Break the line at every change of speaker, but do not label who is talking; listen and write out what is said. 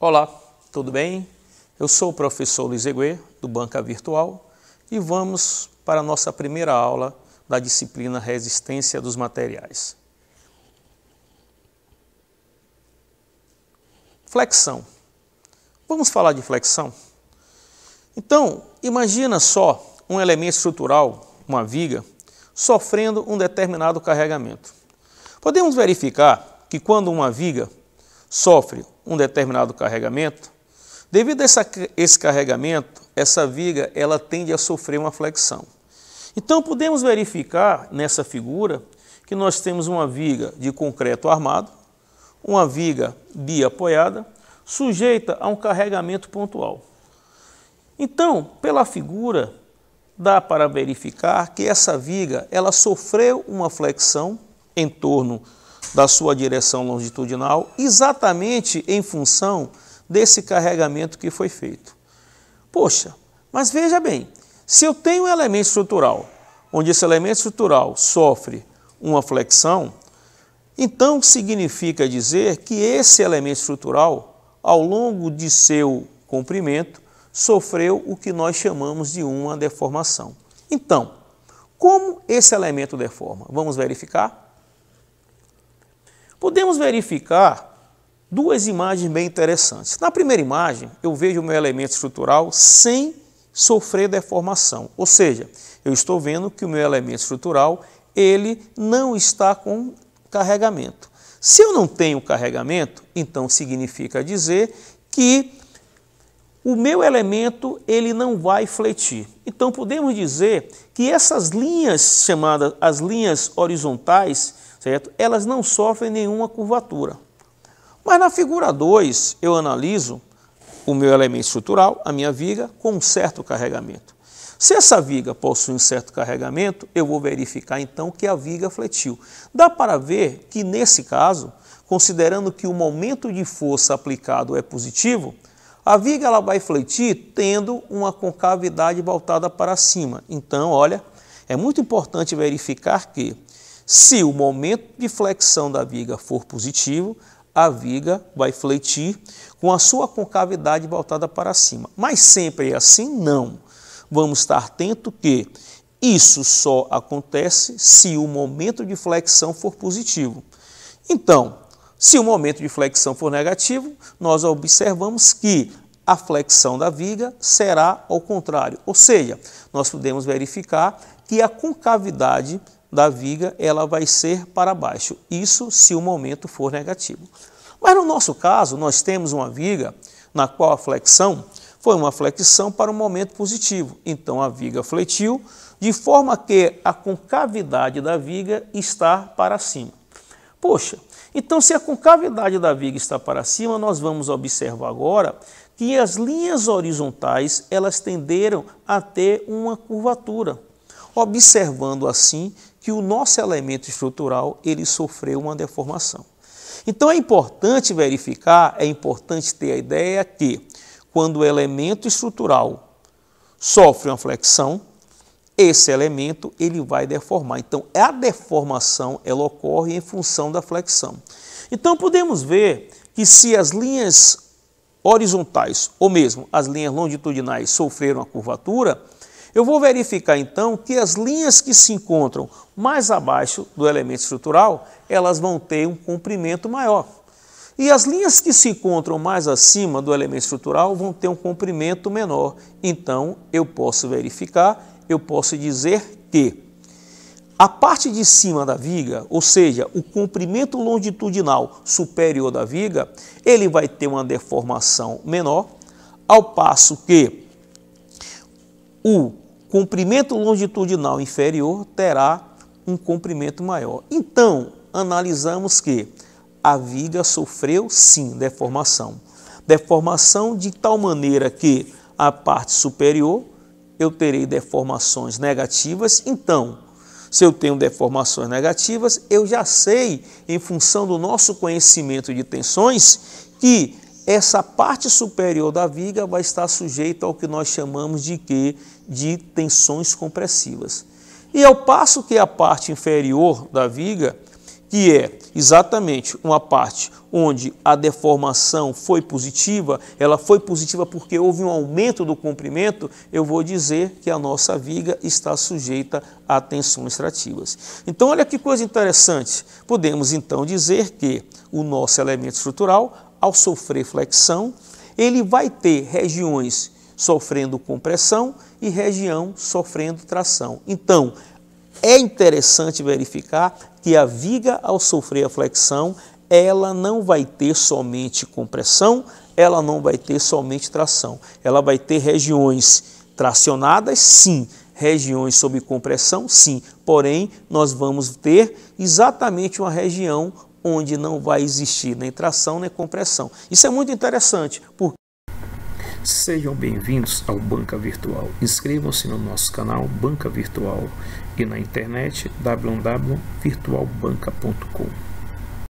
Olá, tudo bem? Eu sou o professor Luiz Eguê, do Banca Virtual, e vamos para a nossa primeira aula da disciplina Resistência dos Materiais. Flexão. Vamos falar de flexão? Então, imagina só um elemento estrutural, uma viga, sofrendo um determinado carregamento. Podemos verificar que quando uma viga sofre um determinado carregamento, devido a esse carregamento, essa viga ela tende a sofrer uma flexão. Então podemos verificar nessa figura que nós temos uma viga de concreto armado, uma viga biapoiada, sujeita a um carregamento pontual. Então, pela figura, dá para verificar que essa viga ela sofreu uma flexão em torno da sua direção longitudinal, exatamente em função desse carregamento que foi feito. Poxa, mas veja bem, se eu tenho um elemento estrutural, onde esse elemento estrutural sofre uma flexão, então significa dizer que esse elemento estrutural, ao longo de seu comprimento, sofreu o que nós chamamos de uma deformação. Então, como esse elemento deforma? Vamos verificar? Podemos verificar duas imagens bem interessantes. Na primeira imagem, eu vejo o meu elemento estrutural sem sofrer deformação, ou seja, eu estou vendo que o meu elemento estrutural ele não está com carregamento. Se eu não tenho carregamento, então significa dizer que o meu elemento ele não vai fletir. Então podemos dizer que essas linhas chamadas as linhas horizontais, certo? Elas não sofrem nenhuma curvatura. Mas na figura 2 eu analiso o meu elemento estrutural, a minha viga, com um certo carregamento. Se essa viga possui um certo carregamento, eu vou verificar então que a viga fletiu. Dá para ver que nesse caso, considerando que o momento de força aplicado é positivo, a viga ela vai fletir tendo uma concavidade voltada para cima. Então, olha, é muito importante verificar que se o momento de flexão da viga for positivo, a viga vai fletir com a sua concavidade voltada para cima. Mas sempre é assim? Não. Vamos estar atento que isso só acontece se o momento de flexão for positivo. Então, se o momento de flexão for negativo, nós observamos que a flexão da viga será ao contrário. Ou seja, nós podemos verificar que a concavidade da viga ela vai ser para baixo. Isso se o momento for negativo. Mas no nosso caso, nós temos uma viga na qual a flexão foi uma flexão para um momento positivo. Então a viga fletiu de forma que a concavidade da viga está para cima. Poxa, então se a concavidade da viga está para cima, nós vamos observar agora que as linhas horizontais elas tenderam a ter uma curvatura, observando assim que o nosso elemento estrutural ele sofreu uma deformação. Então é importante verificar, é importante ter a ideia que quando o elemento estrutural sofre uma flexão, esse elemento ele vai deformar. Então a deformação ela ocorre em função da flexão. Então podemos ver que se as linhas horizontais ou mesmo as linhas longitudinais sofreram a curvatura, eu vou verificar então que as linhas que se encontram mais abaixo do elemento estrutural, elas vão ter um comprimento maior. E as linhas que se encontram mais acima do elemento estrutural vão ter um comprimento menor. Então, eu posso verificar, eu posso dizer que a parte de cima da viga, ou seja, o comprimento longitudinal superior da viga, ele vai ter uma deformação menor, ao passo que o comprimento longitudinal inferior terá um comprimento maior. Então, analisamos que a viga sofreu sim deformação. Deformação de tal maneira que a parte superior eu terei deformações negativas. Então, se eu tenho deformações negativas, eu já sei, em função do nosso conhecimento de tensões, que essa parte superior da viga vai estar sujeita ao que nós chamamos de quê? De tensões compressivas. E ao passo que a parte inferior da viga, que é exatamente uma parte onde a deformação foi positiva, ela foi positiva porque houve um aumento do comprimento, eu vou dizer que a nossa viga está sujeita a tensões trativas. Então, olha que coisa interessante. Podemos, então, dizer que o nosso elemento estrutural, ao sofrer flexão, ele vai ter regiões sofrendo compressão e região sofrendo tração. Então, é interessante verificar que a viga, ao sofrer a flexão, ela não vai ter somente compressão, ela não vai ter somente tração. Ela vai ter regiões tracionadas, sim, regiões sob compressão, sim. Porém, nós vamos ter exatamente uma região onde não vai existir nem tração nem compressão. Isso é muito interessante, porque
sejam bem-vindos ao Banca Virtual. Inscrevam-se no nosso canal Banca Virtual e na internet www.virtualbanca.com.